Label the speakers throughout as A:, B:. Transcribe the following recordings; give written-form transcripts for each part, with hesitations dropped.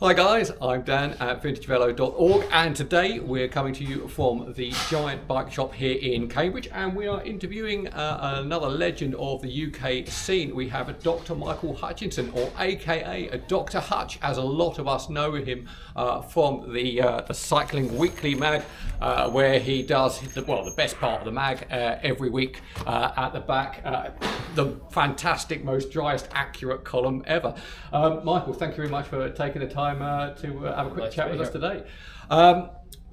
A: Hi guys, I'm Dan at vintagevelo.org, and today we're coming to you from the Giant Bike Shop here in Cambridge, and we are interviewing another legend of the UK scene. We have Dr Michael Hutchinson, or aka Dr Hutch, as a lot of us know him from the Cycling Weekly mag, where he does the best part of the mag every week at the back, the fantastic, most driest, accurate column ever. Michael, thank you very much for taking the time to have a quick chat with us today.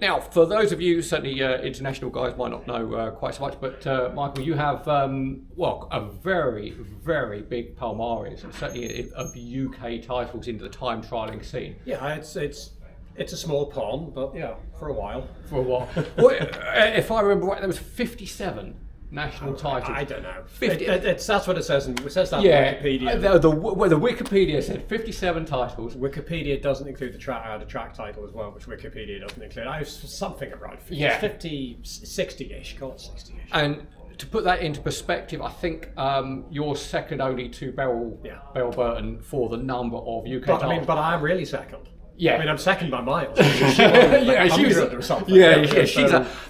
A: Now, for those of you, certainly international guys might not know quite so much, but Michael, you have a very, very big palmares, certainly of UK titles into the time trialling scene.
B: Yeah, it's a small pond, but yeah, for a while.
A: Well, if I remember right, there was 57 national titles.
B: I don't know.
A: 50.
B: That's what it says. It says that
A: Yeah,
B: on Wikipedia.
A: The Wikipedia said 57 titles.
B: Wikipedia doesn't include the track title as well, which Wikipedia doesn't include. I was something around 50,
A: Yeah.
B: 50, 60-ish, call it 60-ish.
A: And to put that into perspective, I think you're second only to Beryl Burton for the number of UK titles.
B: But I'm really second.
A: Yeah.
B: I mean, I'm second by miles.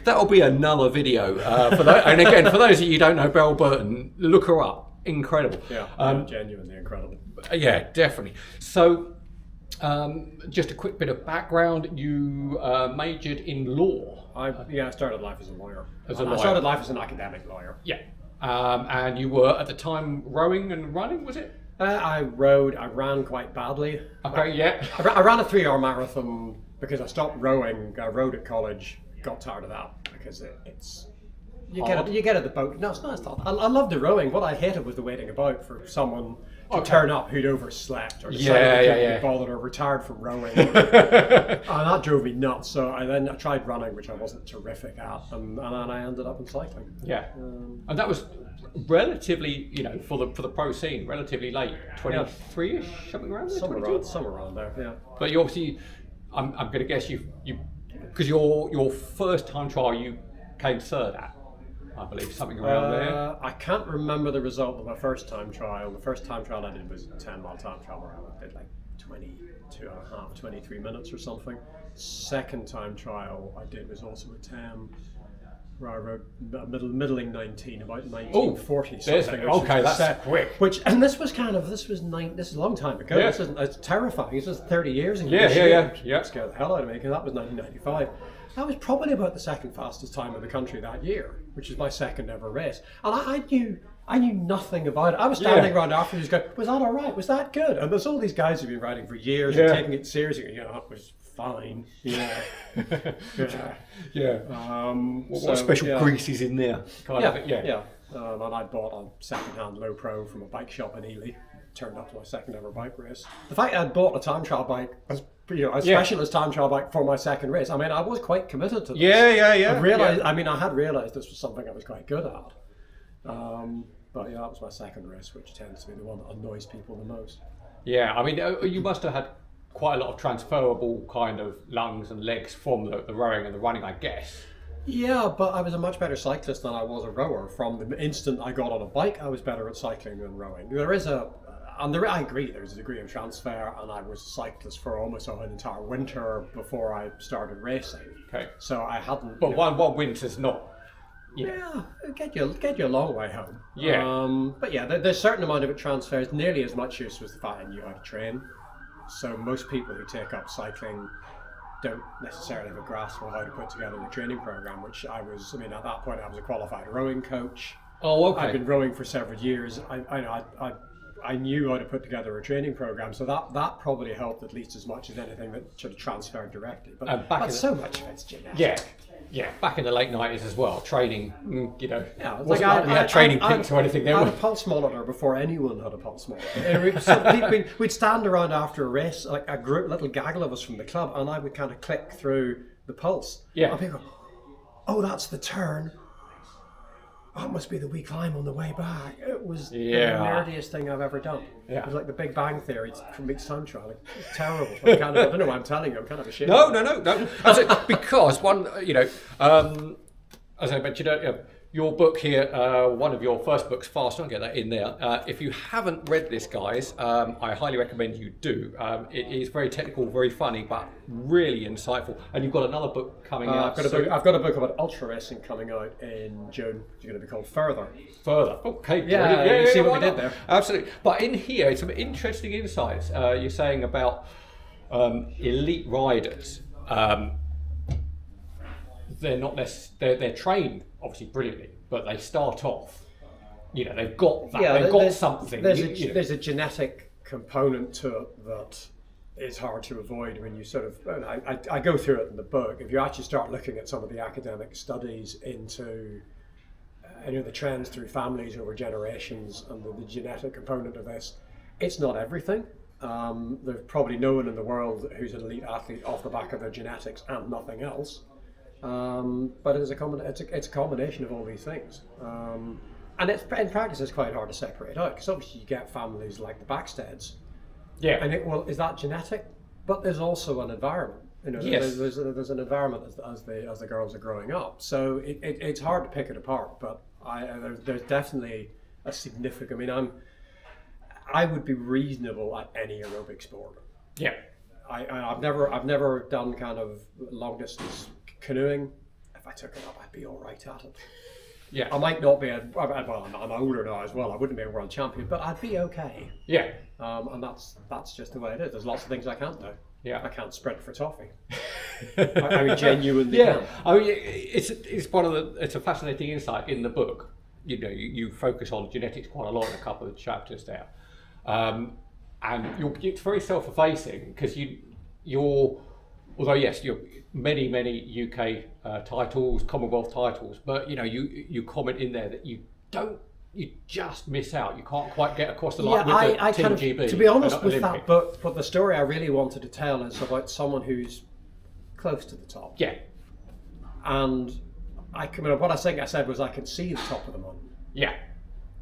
A: That'll be another video for that. And again, for those of you who don't know Beryl Burton, look her up. Incredible.
B: Yeah, genuinely incredible.
A: Yeah, definitely. So, just a quick bit of background. You majored in law.
B: I started life as a lawyer.
A: I
B: started life as an academic lawyer.
A: Yeah. And you were at the time rowing and running, was it?
B: I ran quite badly.
A: Okay, yeah.
B: I ran a 3-hour marathon because I stopped rowing. I rowed at college, got tired of that because you get at the boat. No, it's not. I loved the rowing. What I hated was the waiting about for someone to turn up who'd overslept or decided they couldn't be bothered or retired from rowing. And that drove me nuts. So I tried running, which I wasn't terrific at, and I ended up in cycling.
A: Yeah, and that was relatively, for the pro scene, relatively late, 23ish, something around there.
B: Somewhere around there. Yeah.
A: But you obviously, I'm going to guess you because your first time trial you came third at, I believe, something around there.
B: I can't remember the result of my first time trial. The first time trial I did was a 10-mile time trial where I did like 22 and a half, 23 minutes or something. Second time trial I did was also a 10. Where I rode a middling 19, about 1940 something.
A: Okay, that's quick.
B: This was a long time ago.
A: Yeah.
B: It's terrifying. This was 30 years ago.
A: Yeah.
B: It scared the hell out of me because that was 1995. That was probably about the second fastest time in the country that year, which is my second ever race. And I knew nothing about it. I was standing around afterwards going, was that all right? Was that good? And there's all these guys who've been riding for years and taking it seriously. It was fine.
A: What special grease is in there?
B: And I bought a second-hand low pro from a bike shop in Ely. Turned up to my second ever bike race. The fact I'd bought a time trial bike, a specialist time trial bike for my second race. I mean, I was quite committed to this. I had realised this was something I was quite good at. But that was my second race, which tends to be the one that annoys people the most.
A: Yeah, I mean, you must have had quite a lot of transferable kind of lungs and legs from the rowing and the running, I guess.
B: Yeah, but I was a much better cyclist than I was a rower. From the instant I got on a bike, I was better at cycling than rowing. I agree, there's a degree of transfer, and I was a cyclist for almost an entire winter before I started racing.
A: Okay.
B: So I hadn't...
A: But one winter's not...
B: Yeah, get you a long way home.
A: Yeah.
B: But yeah, there's a certain amount of it transfers. Nearly as much use was the fact I knew how to train. So most people who take up cycling don't necessarily have a grasp of how to put together a training program, which at that point I was a qualified rowing coach.
A: Oh, okay.
B: I've been rowing for several years. I knew how to put together a training program, so that probably helped at least as much as anything that should have transferred directly. But so much of it's genetic.
A: Yeah, back in the late 90s as well, training,
B: wasn't
A: like we had training peaks or anything there.
B: I had a pulse monitor before anyone had a pulse monitor. We'd stand around after a race, like a little gaggle of us from the club, and I would kind of click through the pulse.
A: Yeah.
B: And people go, oh, that's the turn. That must be the wee climb on the way back. It was the nerdiest thing I've ever done.
A: Yeah.
B: It was like the Big Bang Theory from each time trial. It's terrible. I don't know why I'm telling you. I'm kind of ashamed.
A: No. Because as I mentioned earlier, your book here, one of your first books, Fast, I'll get that in there. If you haven't read this, guys, I highly recommend you do. It is very technical, very funny, but really insightful. And you've got another book coming out soon.
B: I've got a book about ultra racing coming out in June. It's going to be called Further.
A: Further. Okay.
B: Yeah, you see what we did there.
A: Absolutely. But in here, some interesting insights. You're saying about elite riders. They're not they're trained obviously brilliantly, but they start off, they've got that, they've got something.
B: There's a genetic component to it that is hard to avoid when you sort of, I go through it in the book. If you actually start looking at some of the academic studies into the trends through families over generations and the genetic component of this, it's not everything. There's probably no one in the world who's an elite athlete off the back of their genetics and nothing else. But it's a combination of all these things, and in practice it's quite hard to separate out, because obviously you get families like the Backsteads, and is that genetic? But there's also an environment.
A: Yes.
B: There's an environment as the girls are growing up, so it's hard to pick it apart. But there's definitely a significant. I would be reasonable at any aerobic sport.
A: Yeah.
B: I've never done kind of long distance canoeing. If I took it up, I'd be all right at it.
A: Yeah.
B: I might not be. I'm older now as well. I wouldn't be a world champion, but I'd be okay.
A: Yeah.
B: And that's just the way it is. There's lots of things I can't do.
A: Yeah.
B: I can't sprint for toffee. I genuinely
A: can't.
B: Yeah.
A: It's a fascinating insight in the book. You focus on genetics quite a lot in a couple of chapters there, and it's very self-effacing, because you're many UK titles, Commonwealth titles, but you comment in there that you just miss out. You can't quite get across the line with the Team GB.
B: To be honest with that book, but the story I really wanted to tell is about someone who's close to the top.
A: Yeah.
B: And what I think I said was I can see the top of the mountain.
A: Yeah.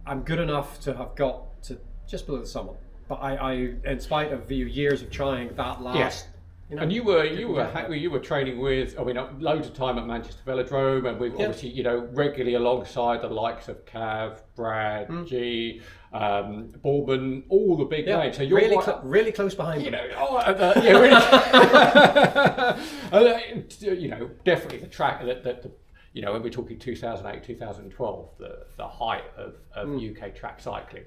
B: I'm good enough to have got to just below the summit, but I in spite of years of trying that last.
A: Yeah. And you were training with, loads of time at Manchester Velodrome, and we've obviously, regularly alongside the likes of Cav, Brad, G, Bourbon, all the big names. So you're
B: really close behind me.
A: Definitely the track that when we're talking 2008, 2012, the height of UK track cycling,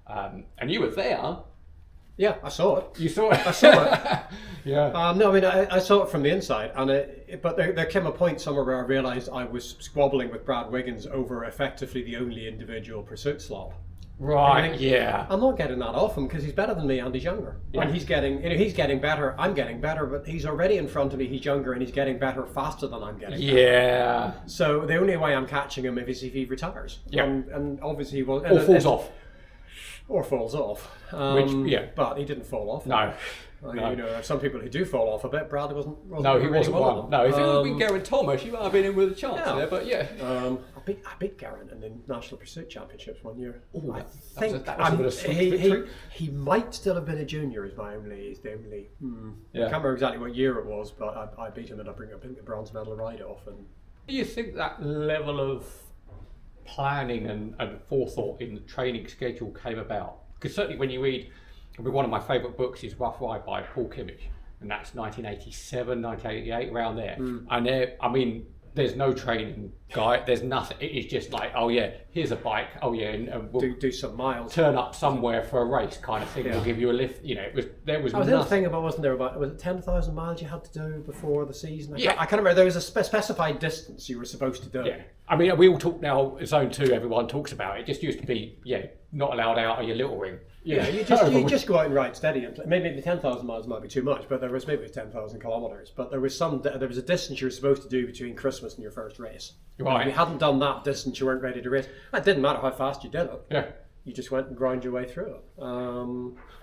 A: and you were there.
B: Yeah, I saw it.
A: You saw it?
B: I saw it.
A: Yeah.
B: I saw it from the inside, but there came a point somewhere where I realised I was squabbling with Brad Wiggins over effectively the only individual pursuit slot.
A: Right. Yeah.
B: I'm not getting that off him, because he's better than me and he's younger. Yeah. And he's getting better. I'm getting better, but he's already in front of me. He's younger and he's getting better faster than I'm getting.
A: Yeah.
B: Better. So the only way I'm catching him is if he retires.
A: Yeah.
B: And obviously he will.
A: Or falls off.
B: Or falls off. But he didn't fall off.
A: No.
B: Some people who do fall off a bit. Brad wasn't
A: he wasn't one. No, if it had been Geraint Thomas, you might have been in with a chance there, but yeah.
B: I beat Geraint in the National Pursuit Championships one year.
A: Ooh,
B: I think he might still have been a junior. I can't remember exactly what year it was, but I beat him and I bring up a bronze medal ride off. And
A: do you think that level of planning and forethought in the training schedule came about? Because certainly when you read, one of my favourite books is Rough Ride by Paul Kimmage, and that's 1987, 1988, around there. And there's no training guide, there's nothing. It is just like, here's a bike, and we'll
B: do some miles,
A: turn up somewhere for a race kind of thing. We'll give you a lift. There was
B: nothing. Thing wasn't there about, was it 10,000 miles you had to do before the season? I can't remember. There was a specified distance you were supposed to do.
A: Yeah, we all talk now. Zone 2, everyone talks about it. Just used to be not allowed out of your little ring.
B: You just go out and ride steady. And maybe 10,000 miles might be too much, but there was maybe 10,000 kilometres. But there was a distance you were supposed to do between Christmas and your first race.
A: Right.
B: If you hadn't done that distance, you weren't ready to race. It didn't matter how fast you did it.
A: Yeah.
B: You just went and ground your way through it.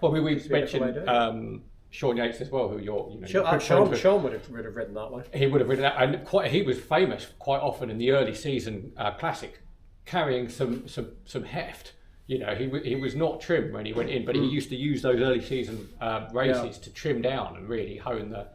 A: We mentioned Sean Yates as well, who
B: Sean would have ridden that way.
A: He would have ridden that, and he was famous quite often in the early season classic, carrying some heft. He was not trim when he went in, but he used to use those early season races to trim down and really hone the.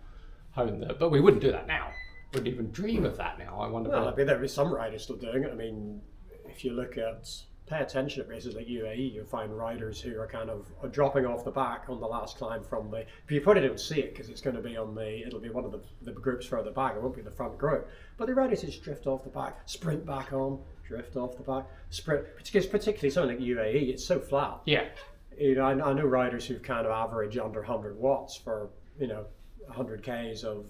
A: But we wouldn't do that now. wouldn't even dream of that now. I wonder.
B: Well, I mean, there is some riders still doing it. I mean, if you look at, pay attention at races like UAE, you'll find riders who are kind of dropping off the back on the last climb from the. But you probably don't see it because it's going to be on the. It'll be one of the groups further back. It won't be the front group. But the riders just drift off the back, sprint back on, drift off the back, sprint. Because particularly something like UAE, it's so flat.
A: Yeah.
B: You know, I know riders who've kind of average under 100 watts for 100 k's of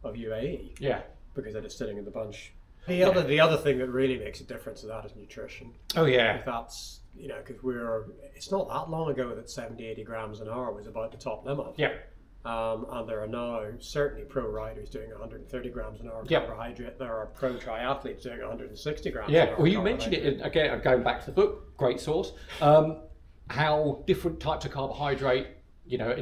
B: UAE. Yeah. Because they're just sitting in the bunch. The other thing that really makes a difference to that is nutrition.
A: Oh yeah.
B: If that's because it's not that long ago that 70-80 grams an hour was about the top limit. Yeah. And there are now certainly pro riders doing 130 grams an hour of carbohydrate. There are pro triathletes doing 160 grams an hour.
A: Yeah, well, you mentioned it again, going back to the book, great source, how different types of carbohydrate,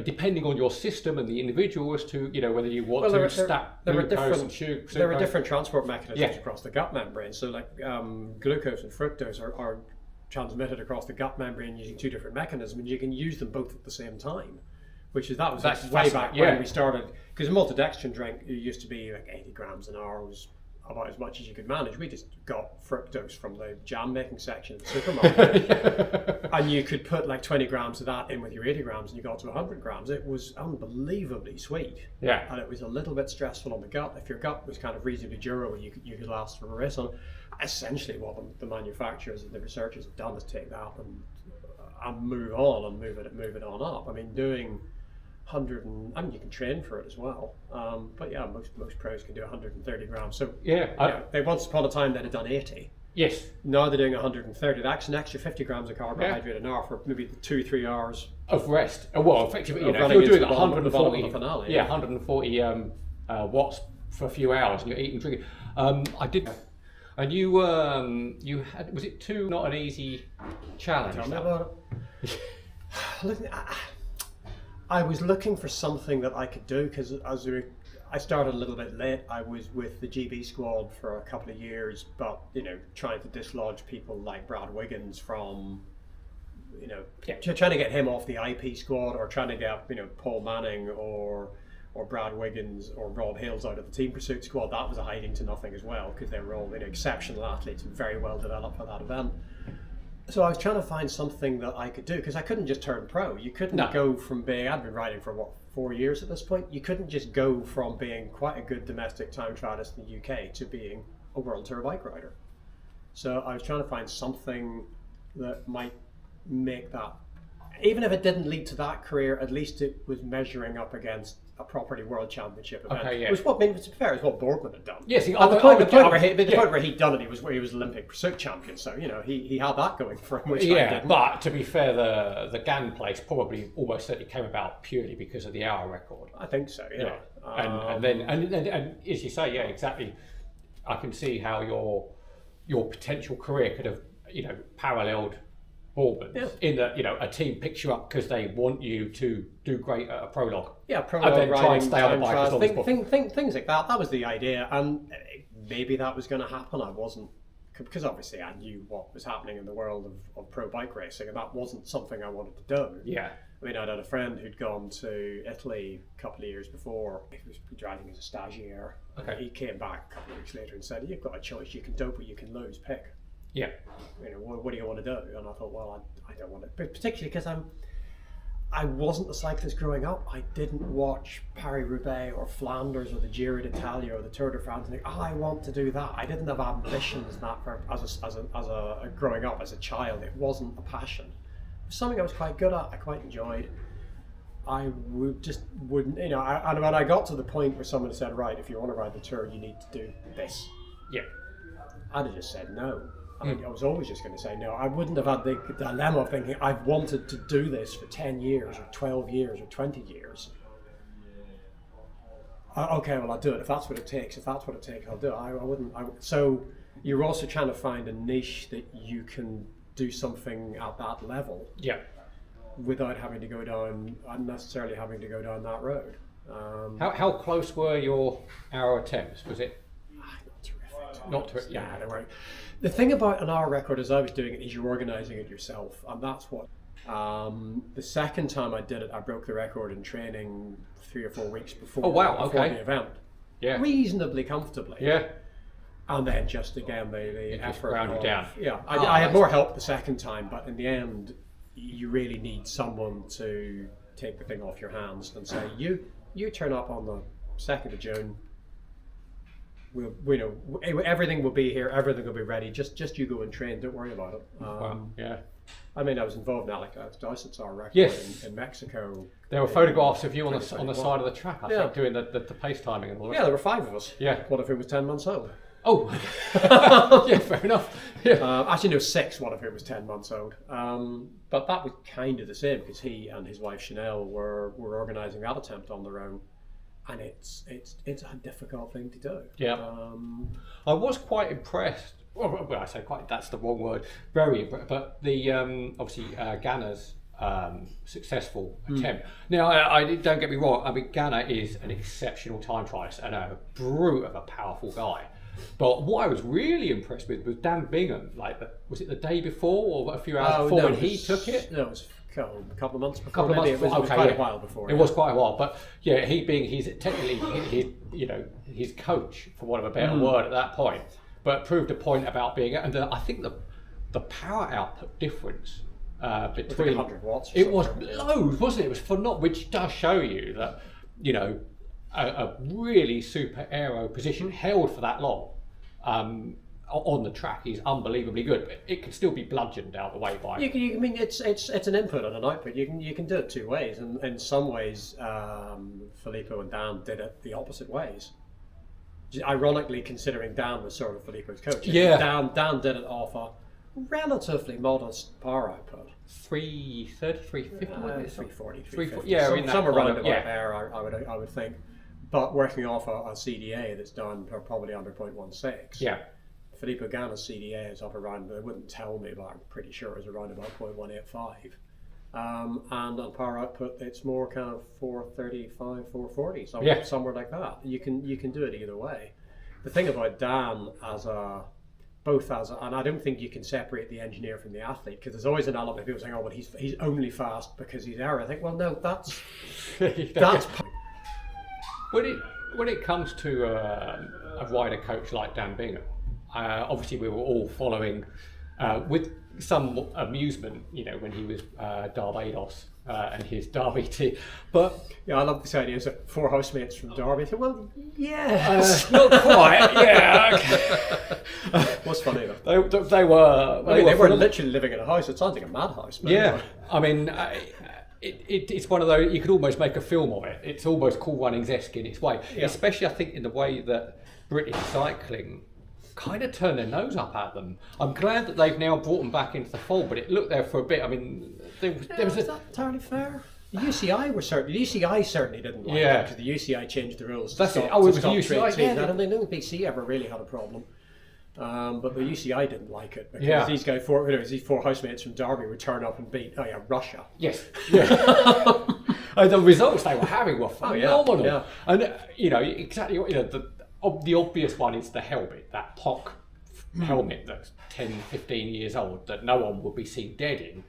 A: depending on your system and the individual as to, whether you want to stack glucose and sugar.
B: There are different transport mechanisms across the gut membrane. So like glucose and fructose are transmitted across the gut membrane using two different mechanisms, and you can use them both at the same time. That's way back when we started, because a maltodextrin drink, it used to be like 80 grams an hour was about as much as you could manage. We just got fructose from the jam making section of the supermarket, and you could put like 20 grams of that in with your 80 grams, and you got to 100 grams. It was unbelievably sweet, and it was a little bit stressful on the gut. If your gut was kind of reasonably durable, you could last for a race on. Essentially, what the manufacturers and the researchers have done is take that and move on and move it on up. I mean, doing 100 and you can train for it as well, but yeah, most pros can do 130 grams. So they once upon a time they'd have done 80. Yes. Now they're doing 130. That's an extra 50 grams of carbohydrate an hour for maybe 2-3 hours
A: of rest. Well, effectively, if you're doing 140, 140 watts for a few hours, and you're eating, drinking. I did. And you had, was it too not an easy challenge?
B: Tell me about it. Look, I was looking for something that I could do because I started a little bit late. I was with the GB squad for a couple of years, but trying to dislodge people like Brad Wiggins from, trying to get him off the IP squad, or trying to get Paul Manning or Brad Wiggins or Rob Hales out of the team pursuit squad. That was a hiding to nothing as well, because they were all exceptional athletes and very well developed for that event. So I was trying to find something that I could do, because I couldn't just turn pro. You couldn't go from being, I'd been riding for 4 years at this point. You couldn't just go from being quite a good domestic time trialist in the UK to being a world tour bike rider. So I was trying to find something that might make that, even if it didn't lead to that career, at least it was measuring up against a property world championship event. Okay, yeah. Which, to be fair, is what Boardman had done. Yes, the point where he'd done it, he was Olympic pursuit champion. So he had that going for him. Which I didn't.
A: But to be fair, the Gann place probably almost certainly came about purely because of the hour record.
B: I think so. Yeah.
A: And then as you say, exactly. I can see how your potential career could have paralleled Boardman in that a team picks you up because they want you to do great at a prologue.
B: Yeah, prologue, and then try and stay on the bike as long as possible. Things like that. That was the idea, and maybe that was going to happen. I wasn't, because obviously I knew what was happening in the world of pro bike racing, and that wasn't something I wanted to do. Yeah. I mean, I'd had a friend who'd gone to Italy a couple of years before. He was driving as a stagiaire. Okay. He came back a couple of weeks later and said, "You've got a choice. You can dope or you can lose. Pick." Yeah. What do you want to do? And I thought, well, I don't want to, but particularly because I wasn't a cyclist growing up. I didn't watch Paris-Roubaix or Flanders or the Giro d'Italia or the Tour de France and think, I want to do that. I didn't have ambitions as a growing up as a child. It wasn't a passion. It was something I was quite good at. I quite enjoyed. I wouldn't, and when I got to the point where someone said, right, if you want to ride the Tour, you need to do this. Yeah. I'd have just said no. I was always just going to say no. I wouldn't have had the dilemma of thinking I've wanted to do this for 10 years or 12 years or 20 years. Okay, well, I'll do it. If that's what it takes, I'll do it. I wouldn't. So you're also trying to find a niche that you can do something at that level. Yeah. Without having to go down, unnecessarily having to go down that road.
A: How close were your hour attempts? Was it?
B: Not terrific. Yeah, they weren't. The thing about an hour record as I was doing it is you're organising it yourself, and that's what. The second time I did it, I broke the record in training 3 or 4 weeks before.
A: Oh wow!
B: Before the event. reasonably comfortably.
A: Yeah.
B: And then just again the effort.
A: Ground you down.
B: Yeah, I had more help the second time, but in the end, you really need someone to take the thing off your hands and say, you turn up on the 2nd of June. Everything will be here. Everything will be ready. Just you go and train. Don't worry about it. I mean, I was involved in Alex Dyson's record in Mexico.
A: There were photographs of you on the side of the track, I think, doing the pace timing and all that.
B: Yeah, there were 5 of us.
A: Yeah.
B: One of whom was 10 months old.
A: Oh, yeah, fair enough. Yeah.
B: Actually, no, 6. One of whom was 10 months old. But that was kind of the same because he and his wife Chanel were organising that attempt on their own. And it's a difficult thing to do.
A: Yeah, I was quite impressed. Well, I say quite. That's the wrong word. Very impressed. But the obviously Ganna's successful attempt. Now, I don't get me wrong. I mean, Ganna is an exceptional time trialist and a brute of a powerful guy. But what I was really impressed with was Dan Bigham. Was it the day before or a few hours before when he took it?
B: No, it was a couple of months before. It was quite a while before.
A: It was quite a while, but yeah, he's technically his coach, for want of a better word, at that point. But proved a point about being, and I think the power output difference between
B: 100 watts.
A: It was loads, wasn't it? It was phenomenal, which does show you that a really super aero position held for that long. On the track is unbelievably good, but it can still be bludgeoned out the way by.
B: I mean, it's an input and an output. You can do it 2 ways, and in some ways, Filippo and Dan did it the opposite ways. Ironically, considering Dan was sort of Filippo's coach.
A: Yeah.
B: Dan did it off a relatively modest power output.
A: 330, 350,
B: 340, 350.
A: Yeah,
B: somewhere around about there, I would think. But working off a CDA that's done probably under 0.16.
A: Yeah.
B: Filippo Ganna's CDA is up around, they wouldn't tell me, but I'm pretty sure it was around about 0.185. And on power output, it's more kind of 435, 440, somewhere like that. You can do it either way. The thing about Dan and I don't think you can separate the engineer from the athlete, because there's always an element of people saying, oh, well, he's only fast because he's aero. I think, well, no, that's
A: when it comes to a rider coach like Dan Bigham. Obviously, we were all following with some amusement, when he was Barbados and his Derby team. But
B: yeah, I love this idea. Is it 4 housemates from Derby? I said, well, yes,
A: not quite. Yeah.
B: What's funny though?
A: They were
B: literally living in a house. It sounds like a madhouse.
A: Yeah, I mean. It's one of those, you could almost make a film of it. It's almost Cool Runnings-esque in its way, especially I think in the way that British cycling kind of turned their nose up at them. I'm glad that they've now brought them back into the fold, but it looked there for a bit. I mean,
B: is that entirely fair? The UCI certainly didn't like it, because the UCI changed the rules.
A: That's it. Oh, it was the UCI.
B: I don't think BC ever really had a problem. But the UCI didn't like it because these 4 housemates from Derby would turn up and beat Russia.
A: Yes. Yeah. And the results they were having were phenomenal.
B: Yeah.
A: And exactly the obvious one is the helmet, that POC helmet that's 10, 15 years old that no one would be seen dead in.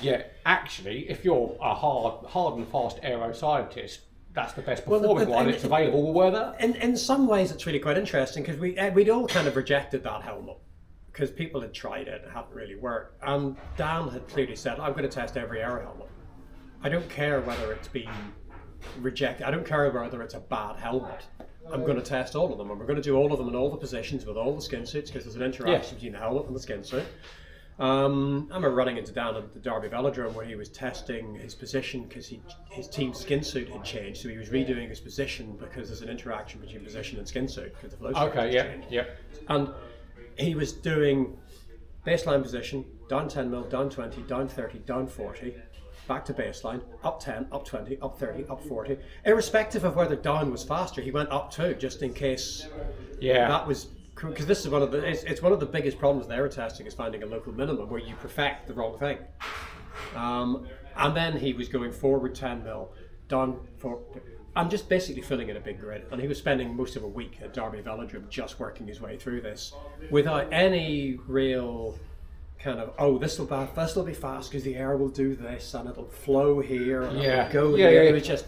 A: Yet actually, if you're a hard and fast aero scientist, that's the best performing one that's available. We'll wear that.
B: In some ways, it's really quite interesting because we'd all kind of rejected that helmet because people had tried it and it hadn't really worked. And Dan had clearly said, I'm going to test every aero helmet. I don't care whether it's been rejected. I don't care whether it's a bad helmet. I'm going to test all of them, and we're going to do all of them in all the positions with all the skin suits because there's an interaction between the helmet and the skin suit. I remember running into Dan at the Derby Velodrome where he was testing his position because his team's skin suit had changed, so he was redoing his position because there's an interaction between position and skin suit because the flow structure has changed. And he was doing baseline position, down 10 mil, down 20, down 30, down 40, back to baseline, up 10, up 20, up 30, up 40. Irrespective of whether down was faster, he went up too, just in case that was... Because this is it's one of the biggest problems with aero testing is finding a local minimum where you perfect the wrong thing. And then he was going forward 10 mil, down for... I'm just basically filling in a big grid, and he was spending most of a week at Derby Velodrome just working his way through this without any real kind of, oh, this will be fast because the air will do this and it'll flow here and
A: Yeah.
B: it'll go
A: Yeah,
B: there.
A: yeah.
B: It was just,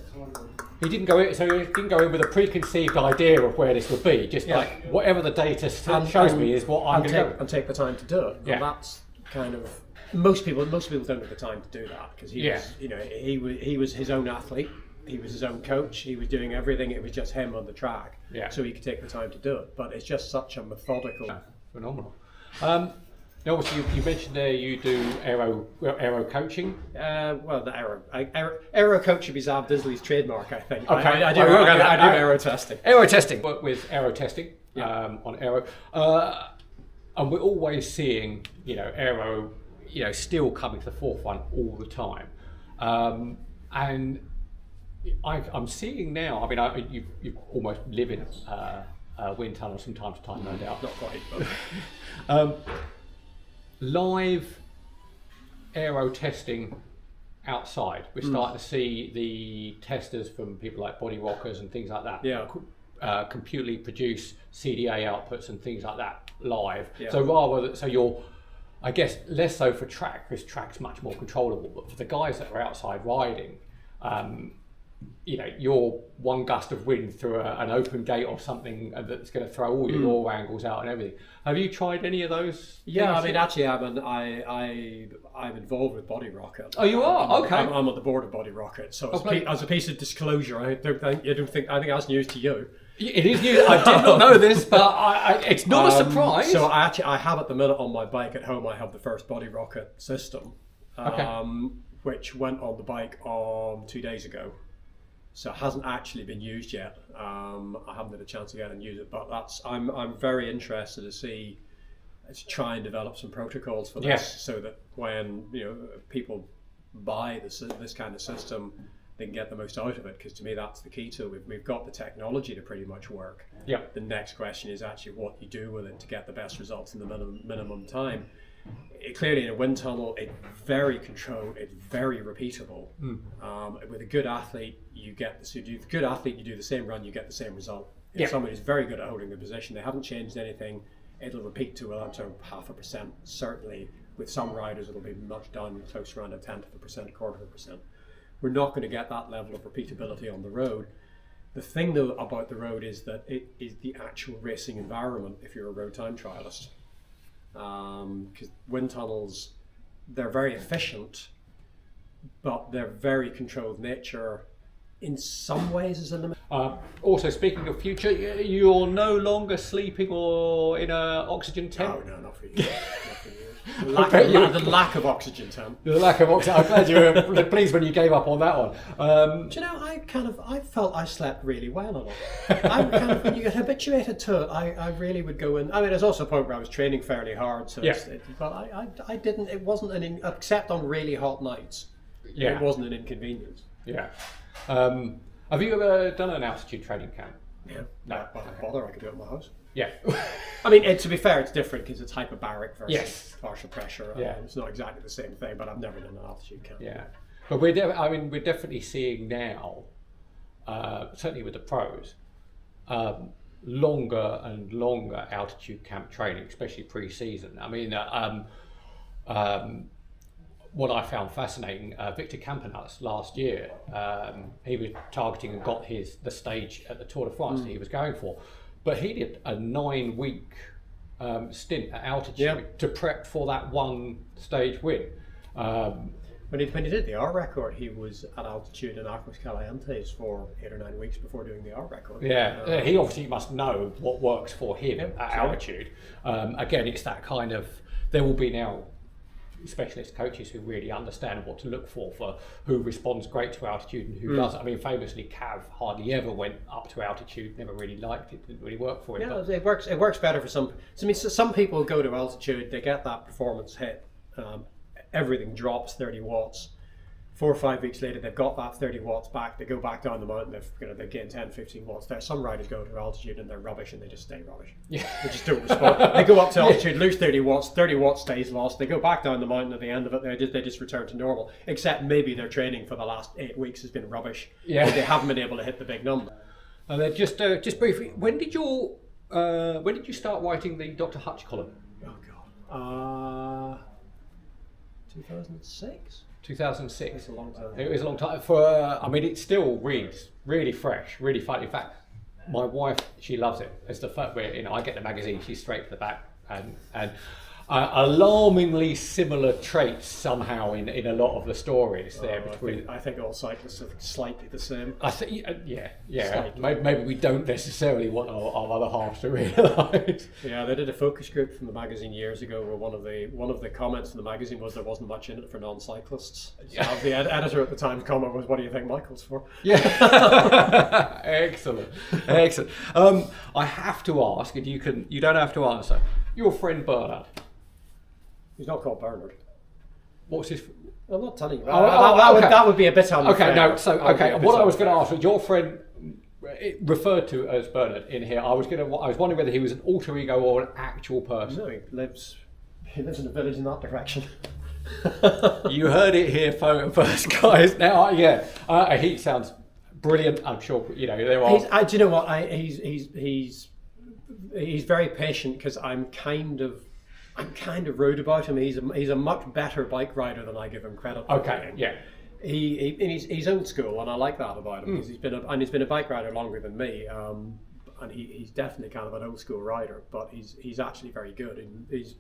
A: He didn't go in, so he didn't go in with a preconceived idea of where this would be. Just like whatever the data shows me is what I'm going to go.
B: and take the time to do it.
A: Yeah.
B: And that's kind of most people don't have the time to do that because he was his own athlete. He was his own coach. He was doing everything. It was just him on the track.
A: Yeah.
B: So he could take the time to do it. But it's just such a methodical.
A: Phenomenal. Now, obviously, you mentioned there you do aero coaching.
B: Well, the aero coach should be Zav Disley's trademark, I think.
A: Okay.
B: I do aero testing.
A: Aero testing. Work with aero testing on aero, and we're always seeing aero still coming to the forefront all the time, and I'm seeing now. I mean, you almost live in a wind tunnel from time to time, no doubt.
B: Not quite. But.
A: Live aero testing outside. We're starting to see the testers from people like Body Rockers and things like that.
B: Yeah.
A: Computely produce CDA outputs and things like that live.
B: Yeah.
A: So you're, I guess, less so for track because track's much more controllable. But for the guys that are outside riding, you're one gust of wind through an open gate or something that's going to throw all your yaw angles out and everything. Have you tried any of those?
B: Yeah,
A: things?
B: I mean, actually, I'm involved with Body Rocket.
A: Oh, you are? Okay.
B: I'm on the board of Body Rocket. So as a piece of disclosure, I think that's news to you.
A: It is new. I did not know this, but it's not a surprise.
B: So I have at the minute on my bike at home. I have the first Body Rocket system, which went on the bike 2 days ago. So it hasn't actually been used yet. I haven't had a chance to get and use it, but I'm very interested to try and develop some protocols for this, so that when people buy this kind of system, they can get the most out of it. Because to me, that's the key to it. We've got the technology to pretty much work.
A: Yeah.
B: The next question is actually what you do with it to get the best results in the minimum time. Clearly, in a wind tunnel, it's very controlled, it's very repeatable. With a good athlete, you do the same run, you get the same result. If somebody who's very good at holding the position, they haven't changed anything, it'll repeat to up to 0.5%. Certainly, with some riders, it'll be much down, close around a 0.1%, 0.25%. We're not going to get that level of repeatability on the road. The thing, though, about the road is that it is the actual racing environment if you're a road time trialist. Because wind tunnels, they're very efficient, but they're very controlled nature. In some ways, is a limit.
A: Also, speaking of future, you're no longer sleeping or in an oxygen tent.
B: No, not for you. The lack of oxygen tent.
A: The lack of oxygen. I'm glad you were pleased when you gave up on that one.
B: Do you know? I felt I slept really well on it. When you get habituated to it, I really would go in. I mean, there's also a point where I was training fairly hard, so but I didn't. It wasn't except on really hot nights.
A: Yeah.
B: It wasn't an inconvenience.
A: Yeah. Have you ever done an altitude training camp?
B: Yeah. No, bother. I could do it in my house.
A: Yeah.
B: I mean, to be fair, it's different because it's hyperbaric versus partial pressure.
A: Yeah.
B: It's not exactly the same thing, but I've never done an altitude camp.
A: Yeah. But we're definitely seeing now, certainly with the pros, longer and longer altitude camp training, especially pre-season. I mean, what I found fascinating, Victor Campenas last year, he was targeting and got the stage at the Tour de France that he was going for. But he did a 9-week stint at altitude to prep for that one stage win.
B: When he did the R record, he was at altitude in Aquas Calientes for 8 or 9 weeks before doing the R record.
A: Yeah, he obviously must know what works for him at altitude. Again, it's that kind of, there will be now specialist coaches who really understand what to look for who responds great to altitude and who doesn't. I mean, famously, Cav hardly ever went up to altitude, never really liked it, didn't really work for him.
B: Yeah, it works better for some. I mean, some people go to altitude, they get that performance hit, everything drops 30 watts. 4 or 5 weeks later, they've got that 30 watts back. They go back down the mountain. They gain 10, 15 watts. There, some riders go to altitude and they're rubbish, and they just stay rubbish. Yeah, they just don't respond. They go up to altitude, lose 30 watts. 30 watts stays lost. They go back down the mountain at the end of it. They just return to normal. Except maybe their training for the last 8 weeks has been rubbish. Yeah, they haven't been able to hit the big number.
A: And then just briefly, when did you start writing the Dr Hutch column?
B: Oh God. 2006.
A: 2006.
B: It's a long time.
A: It was a long time. For I mean, it still reads really fresh, really fun. In fact, my wife, she loves it. It's the fact where I get the magazine, she's straight to the back, and alarmingly similar traits somehow in a lot of the stories there between.
B: I think all cyclists are slightly the same.
A: I think, yeah. Maybe we don't necessarily want our other half to realise.
B: Yeah, they did a focus group from the magazine years ago where one of the comments in the magazine was there wasn't much in it for non-cyclists. So the editor at the time's comment was, "What do you think Michael's for?"
A: Yeah, excellent. I have to ask, and you don't have to answer. Your friend Bernard.
B: He's not called Bernard.
A: What's his?
B: I'm not telling you.
A: Okay.
B: That would be a bit unfair.
A: Okay, no. So what I was going to ask was your friend referred to as Bernard in here. I was wondering whether he was an alter ego or an actual person.
B: No, he lives in a village in that direction.
A: You heard it here first, guys. Now, he sounds brilliant. I'm sure there are.
B: Do you know what? He's very patient because I'm kind of rude about him. He's a much better bike rider than I give him credit for.
A: Okay, yeah.
B: He's old school, and I like that about him because he's been a bike rider longer than me. And he's definitely kind of an old school rider, but he's actually very good. And he's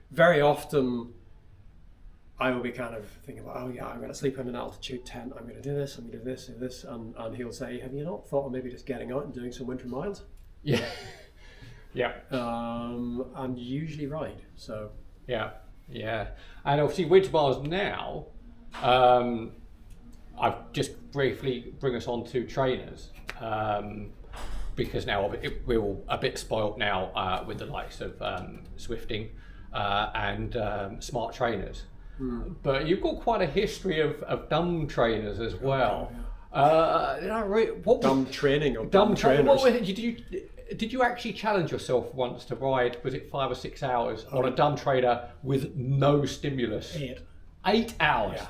B: very often I will be kind of thinking about, I'm going to sleep in an altitude tent. I'm going to do this. I'm going to do this and this, and he'll say, "Have you not thought of maybe just getting out and doing some winter miles?"
A: Yeah. Yeah.
B: And usually ride. So.
A: Yeah. And obviously winter miles now. I've just briefly bring us on to trainers, because now we're all a bit spoilt now with the likes of Swifting and smart trainers. But you've got quite a history of dumb trainers as well.
B: Dumb training or
A: dumb
B: trainers?
A: Did you actually challenge yourself once to ride, was it 5 or 6 hours on a dumb trainer with no stimulus? 8 hours?
B: Yeah.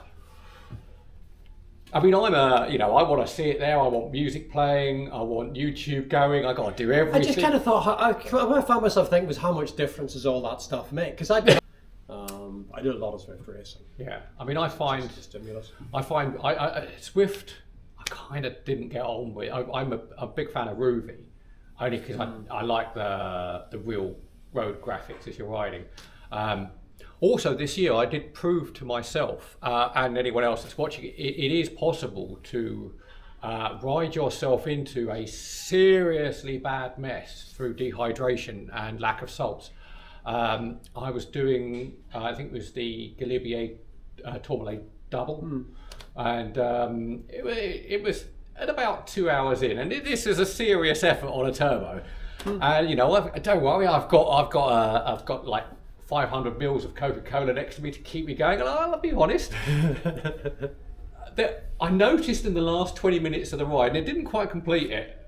A: I mean, I want to see it there. I want music playing. I want YouTube going. I got to do everything.
B: I just kind of thought, what I found myself thinking was how much difference does all that stuff make? Because I did a lot of Swift racing.
A: Yeah. I mean, I find
B: stimulus.
A: Swift, I kind of didn't get on with. I'm a big fan of Ruby. Only because I like the real road graphics as you're riding. Also, this year I did prove to myself and anyone else that's watching it is possible to ride yourself into a seriously bad mess through dehydration and lack of salts. I was doing, I think it was the Galibier Tourmalet double, and it was at about 2 hours in, and this is a serious effort on a turbo. And don't worry, I've got like 500 mils of Coca-Cola next to me to keep me going. And I'll be honest, that I noticed in the last 20 minutes of the ride, and it didn't quite complete it.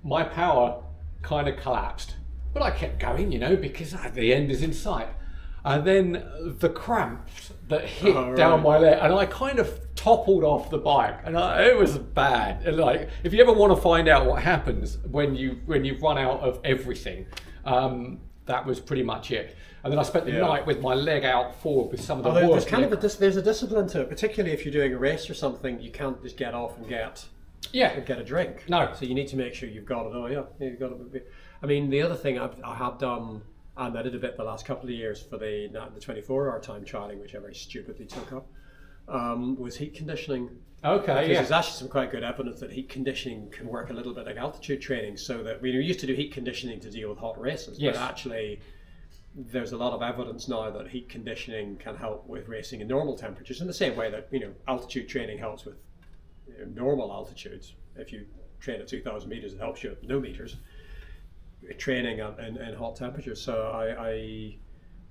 A: My power kind of collapsed, but I kept going, because the end is in sight. And then the cramps that hit down my leg, and I kind of toppled off the bike, and it was bad. And like, if you ever want to find out what happens when you run out of everything, that was pretty much it. And then I spent the night with my leg out forward with some of the worst.
B: There's a discipline to it, particularly if you're doing a race or something. You can't just get off and get a drink.
A: No.
B: So you need to make sure you've got it. You've got it. I mean, the other thing I have done. And I did a bit the last couple of years for the 24-hour time trialing, which I very stupidly took up, was heat conditioning.
A: Okay,
B: because there's actually some quite good evidence that heat conditioning can work a little bit like altitude training, so that we used to do heat conditioning to deal with hot races, but actually there's a lot of evidence now that heat conditioning can help with racing in normal temperatures in the same way that altitude training helps with normal altitudes. If you train at 2,000 meters, it helps you at no meters. Training in hot temperatures. So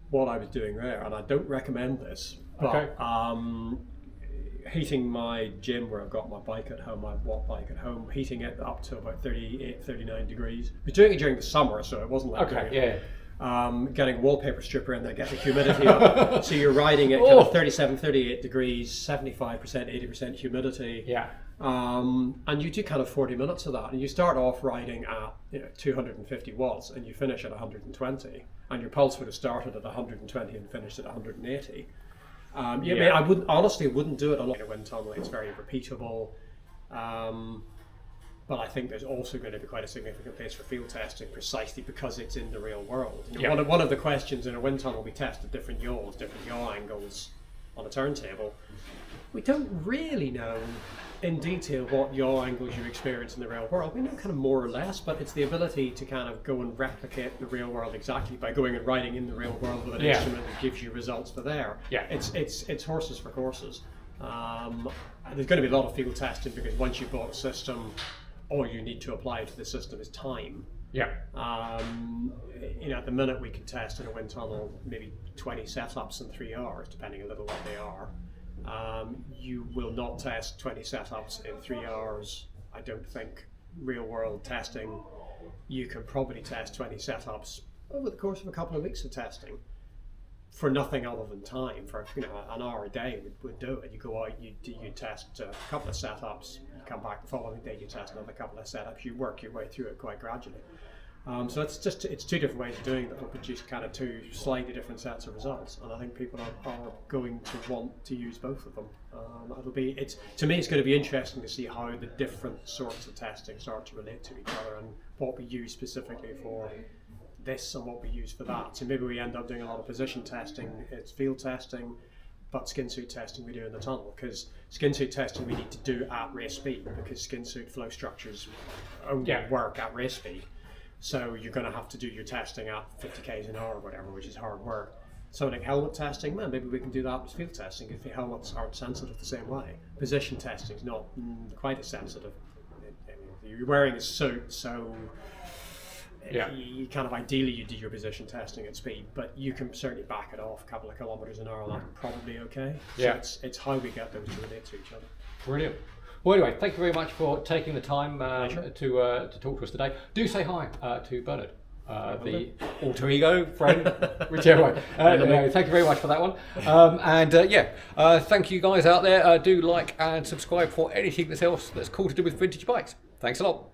B: what I was doing there, and I don't recommend this, but heating my gym where I've got my bike at home, my watt bike at home, heating it up to about 38, 39 degrees. I was doing it during the summer, so it wasn't like getting a wallpaper stripper in there, get the humidity up. So you're riding at kind of 37, 38 degrees, 75%, 80% humidity.
A: Yeah.
B: And you do kind of 40 minutes of that, and you start off riding at 250 watts, and you finish at 120, and your pulse would have started at 120 and finished at 180. I mean, I wouldn't do it a lot in a wind tunnel. It's very repeatable, but I think there's also going to be quite a significant place for field testing, precisely because it's in the real world. One of the questions in a wind tunnel, we tested different yaws, different yaw angles on a turntable. We don't really know in detail what yaw angles you experience in the real world. We know kind of more or less, but it's the ability to kind of go and replicate the real world exactly by going and riding in the real world with an instrument that gives you results for there. Yeah. It's horses for courses. There's going to be a lot of field testing, because once you've bought a system, all you need to apply to the system is time. Yeah. At the minute we can test in a wind tunnel maybe 20 setups in 3 hours, depending a little what they are. You will not test 20 setups in 3 hours. I don't think real world testing, you can probably test 20 setups over the course of a couple of weeks of testing for nothing other than time. For an hour a day would do it. You go out, you test a couple of setups, you come back the following day, you test another couple of setups, you work your way through it quite gradually. So it's two different ways of doing that will produce kind of two slightly different sets of results, and I think people are going to want to use both of them. To me, it's going to be interesting to see how the different sorts of testing start to relate to each other, and what we use specifically for this and what we use for that. So maybe we end up doing a lot of position testing, it's field testing, but skin suit testing we do in the tunnel, because skin suit testing we need to do at race speed, because skin suit flow structures only work at race speed. So you're going to have to do your testing at 50 k's an hour or whatever, which is hard work. So like helmet testing, maybe we can do that with field testing if the helmets aren't sensitive the same way. Position testing is not quite as sensitive. You're wearing a suit, so you kind of ideally you do your position testing at speed, but you can certainly back it off a couple of kilometers an hour, and that's probably okay. So it's how we get those to relate to each other. Brilliant.
A: Well, anyway, thank you very much for taking the time to talk to us today. Do say hi to Bernard, the alter ego friend, whichever way. No, thank you very much for that one. Thank you guys out there. Do like and subscribe for anything else that's cool to do with vintage bikes. Thanks a lot.